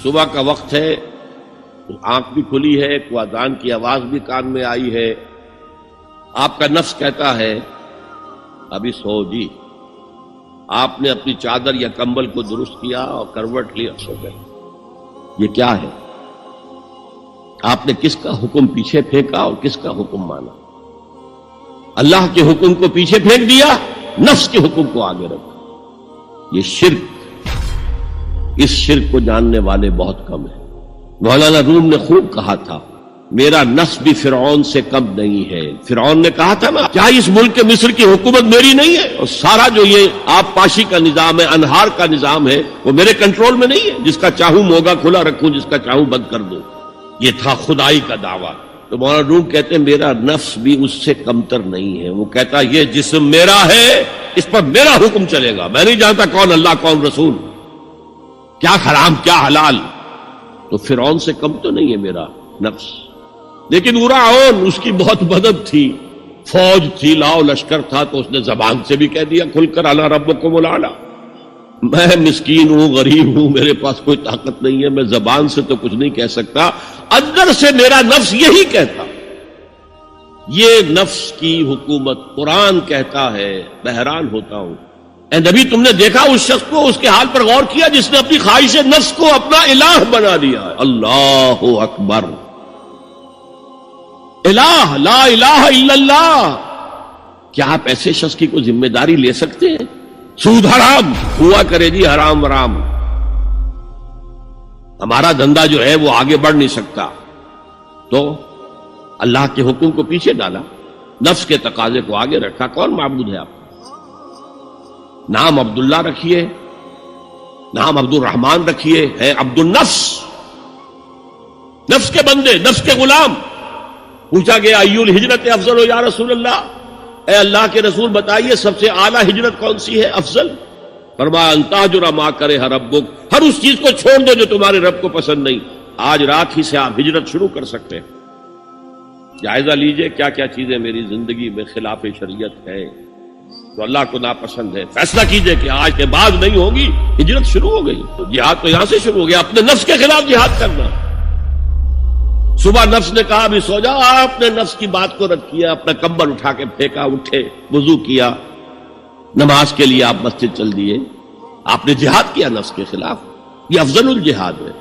صبح کا وقت ہے، آنکھ بھی کھلی ہے، کوئی اذان کی آواز بھی کان میں آئی ہے، آپ کا نفس کہتا ہے ابھی سو جی. آپ نے اپنی چادر یا کمبل کو درست کیا اور کروٹ لی اور سو گئے. یہ کیا ہے؟ آپ نے کس کا حکم پیچھے پھینکا اور کس کا حکم مانا؟ اللہ کے حکم کو پیچھے پھینک دیا، نفس کے حکم کو آگے رکھا. یہ شرک، اس شرک کو جاننے والے بہت کم ہیں. مولانا روم نے خوب کہا تھا میرا نفس بھی فرعون سے کم نہیں ہے. فرعون نے کہا تھا نا کیا اس ملک کے مصر کی حکومت میری نہیں ہے؟ اور سارا جو یہ آب پاشی کا نظام ہے، انہار کا نظام ہے، وہ میرے کنٹرول میں نہیں ہے. جس کا چاہوں موگا کھلا رکھوں، جس کا چاہوں بند کر دوں. یہ تھا خدائی کا دعویٰ. تو مولانا روم کہتے ہیں میرا نفس بھی اس سے کمتر نہیں ہے. وہ کہتا یہ جسم میرا ہے، اس پر میرا حکم چلے گا. میں نہیں جانتا کون اللہ کون رسول، کیا حرام کیا حلال. تو فرعون سے کم تو نہیں ہے میرا نفس. لیکن فرعون اس کی بہت مدد تھی، فوج تھی، لاؤ لشکر تھا، تو اس نے زبان سے بھی کہہ دیا کھل کر الا ربکم الاعلی. میں مسکین ہوں، غریب ہوں، میرے پاس کوئی طاقت نہیں ہے، میں زبان سے تو کچھ نہیں کہہ سکتا، اندر سے میرا نفس یہی کہتا. یہ نفس کی حکومت قرآن کہتا ہے. میں حیران ہوتا ہوں اے نبی تم نے دیکھا اس شخص کو، اس کے حال پر غور کیا جس نے اپنی خواہش نفس کو اپنا الہ بنا دیا. اللہ اکبر. الہ، لا الہ الا اللہ. کیا آپ ایسے شخص کی کوئی ذمہ داری لے سکتے ہیں؟ سود حرام ہوا کرے جی، حرام ورام. ہمارا دھندا جو ہے وہ آگے بڑھ نہیں سکتا. تو اللہ کے حکم کو پیچھے ڈالا، نفس کے تقاضے کو آگے رکھا. کون معبود ہے آپ؟ نام عبداللہ رکھیے، نام عبد الرحمن رکھیے، ہے عبد النفس، نفس کے بندے، نفس کے غلام. پوچھا گیا ایو الہجرت افضل یا رسول اللہ، اے اللہ کے رسول بتائیے سب سے اعلیٰ ہجرت کون سی ہے، افضل؟ فرمایا ان تہجر ما کرہ ربک، ہر اس چیز کو چھوڑ دو جو تمہارے رب کو پسند نہیں. آج رات ہی سے آپ ہجرت شروع کر سکتے ہیں. جائزہ لیجئے کیا کیا چیزیں میری زندگی میں خلاف شریعت ہے، تو اللہ کو ناپسند ہے. فیصلہ کیجئے کہ آج کے بعد نہیں ہوگی. ہجرت شروع ہو گئی. تو جہاد تو یہاں سے شروع ہو گیا، اپنے نفس کے خلاف جہاد کرنا. صبح نفس نے کہا بھی سو جاؤ، آپ نے نفس کی بات کو رد کیا، اپنا کمبل اٹھا کے پھینکا، اٹھے، وضو کیا، نماز کے لیے آپ مسجد چل دیے. آپ نے جہاد کیا نفس کے خلاف. یہ افضل الجہاد ہے.